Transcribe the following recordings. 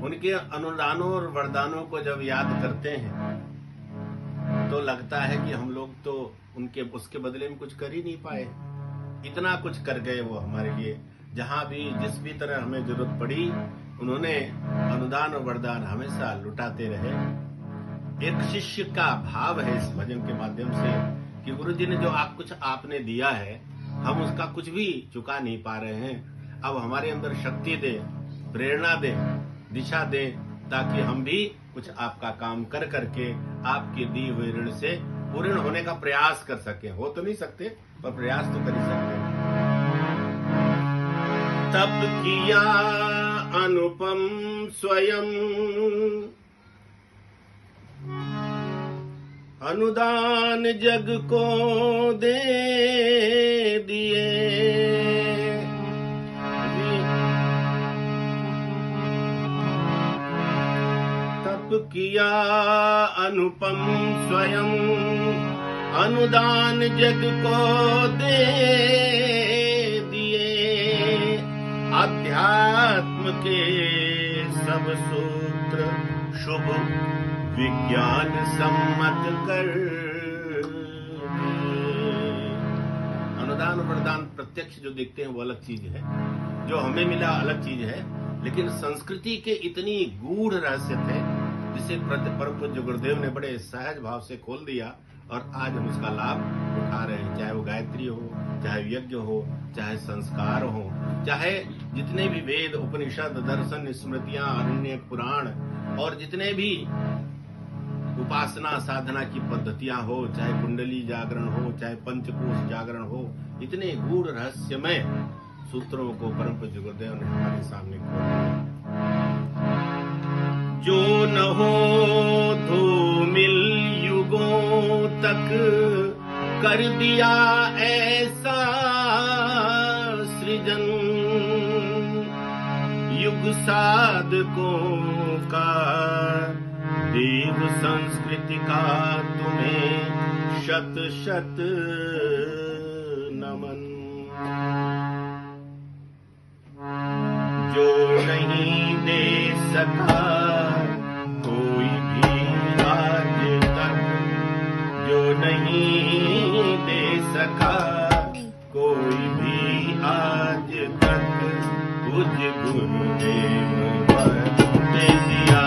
उनके अनुदानों और वरदानों को जब याद करते हैं तो लगता है कि हम लोग तो उसके बदले में कुछ कर ही नहीं पाए। इतना कुछ कर गए वो हमारे लिए। जहां भी जिस भी तरह हमें जरूरत पड़ी उन्होंने अनुदान और वरदान हमेशा लुटाते रहे। एक शिष्य का भाव है इस भजन के माध्यम से कि गुरु जी ने जो कुछ आपने दिया है हम उसका कुछ भी चुका नहीं पा रहे हैं। अब हमारे अंदर शक्ति दे, प्रेरणा दे, दिशा दे, ताकि हम भी कुछ आपका काम कर करके आपके दी हुए ऋण से पूर्ण होने का प्रयास कर सके। हो तो नहीं सकते पर प्रयास तो कर ही सकते हैं। तप किया अनुपम स्वयं, अनुदान जग को दे दिए। तप किया अनुपम स्वयं, अनुदान जग को दे दिए। अध्यात्म के सब सूत्र शुभ विज्ञान सम्मत कर। अनुदान वरदान प्रत्यक्ष जो देखते हैं वो अलग चीज है, जो हमें मिला अलग चीज है, लेकिन संस्कृति के इतनी गूढ़ रहस्य थे जिसे परम पूज्य गुरुदेव ने बड़े सहज भाव से खोल दिया और आज हम उसका लाभ उठा रहे हैं। चाहे वो गायत्री हो, चाहे यज्ञ हो, चाहे संस्कार हो, चाहे जितने भी वेद, उपनिषद, दर्शन, स्मृतियां, अरण्य, पुराण और जितने भी उपासना साधना की पद्धतियां हो, चाहे कुंडली जागरण हो, चाहे पंचकोश जागरण हो, इतने गूढ़ रहस्यमय सूत्रों को परम पूज्य गुरुदेव ने हमारे सामने खोला। जो न हो धूमिल युगों तक कर दिया ऐसा सृजन, युग साधकों का देव संस्कृति का तुम्हें शत शत नमन। जो नहीं दे सका कोई भी आज तक, जो नहीं दे सका कोई भी आज तक, पूज्य गुरुदेव दे दिया।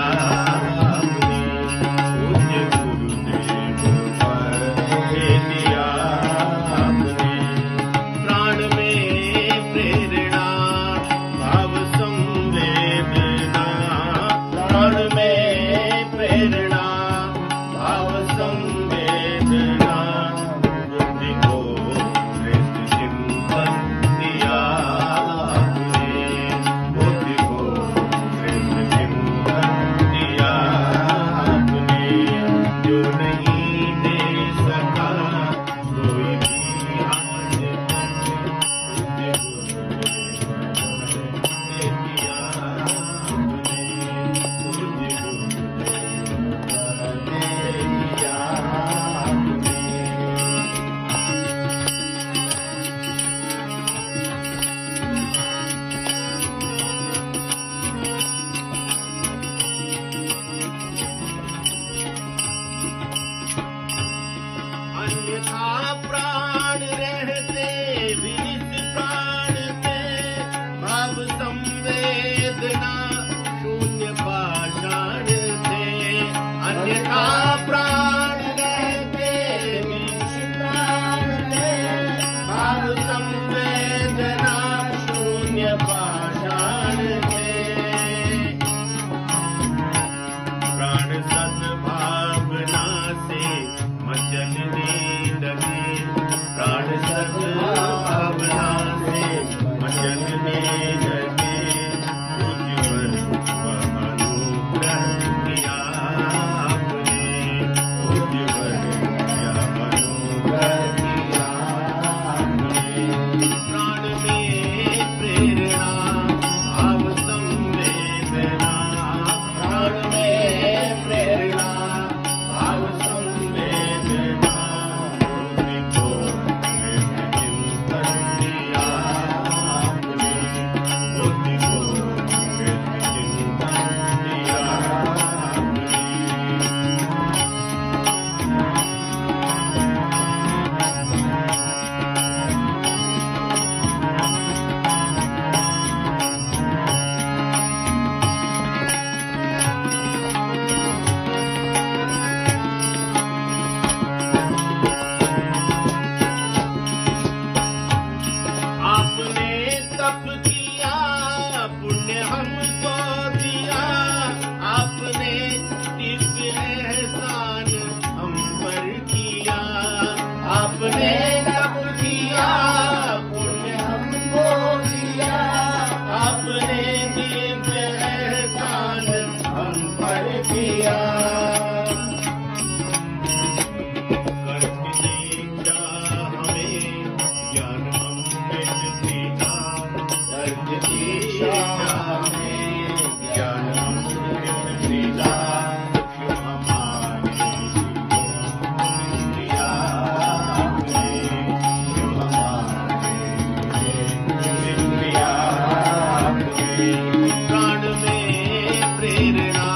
प्राण में प्रेरणा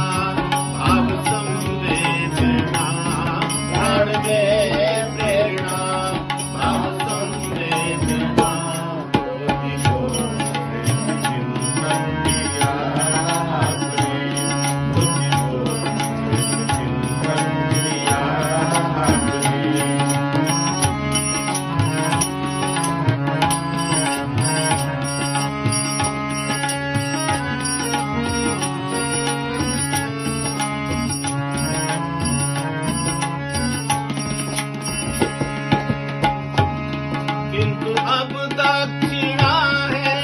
भाव संवेदना, प्राण में प्रेरणा भाव संवेदना, बुद्धि को श्रेष्ठ चिंतन किया आपने, बुद्धि को श्रेष्ठ चिंतन किया आपने। किंतु अब दक्षिणा है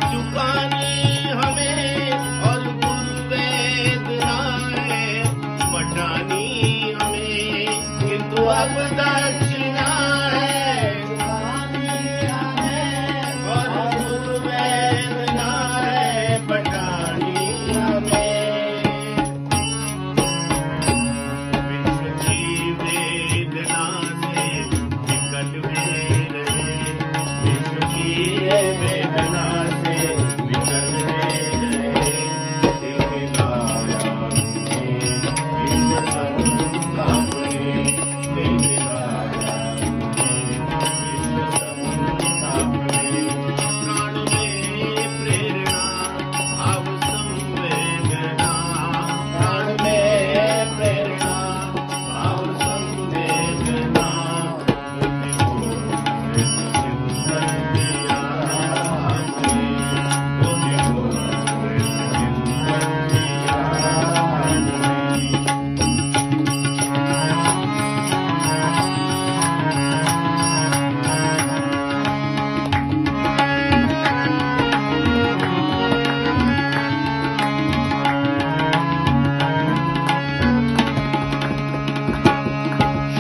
चुकानी हमें, और गुरुवेदना है बटानी हमें। किंतु अब दक्षिणा है चुकानी हमें, और गुरुवेदना है बटानी हमें। विश्व की वेदना से निकल वे रहे, विश्व की वेदना से निकल वे रहे। दिल मिलाया हमने विश्व संताप ने, दिल मिलाया हमने विश्व संताप ने। प्राण में प्रेरणा भाव संवेदना, प्राण में प्रेरणा भाव संवेदना, बुद्धि को श्रेष्ठ चिंतन किया आपने, बुद्धि को श्रेष्ठ चिंतन किया आपने।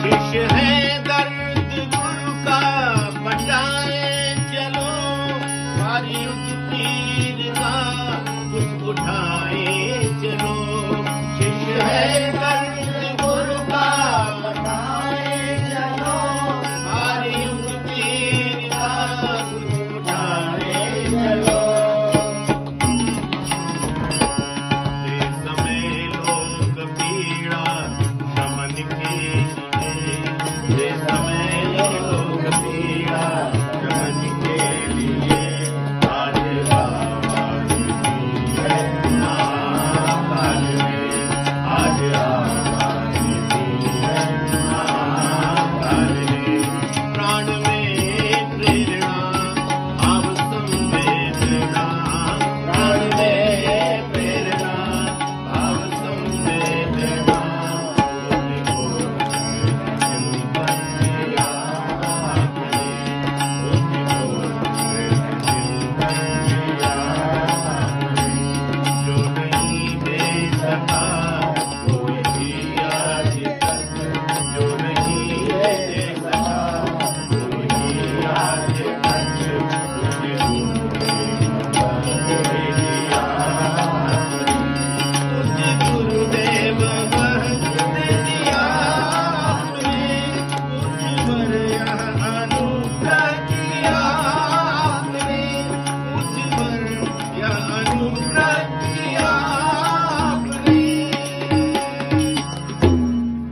शिष्य है दर्द गुरु का बचाए चलो, भारी उस तीर का कुछ उठा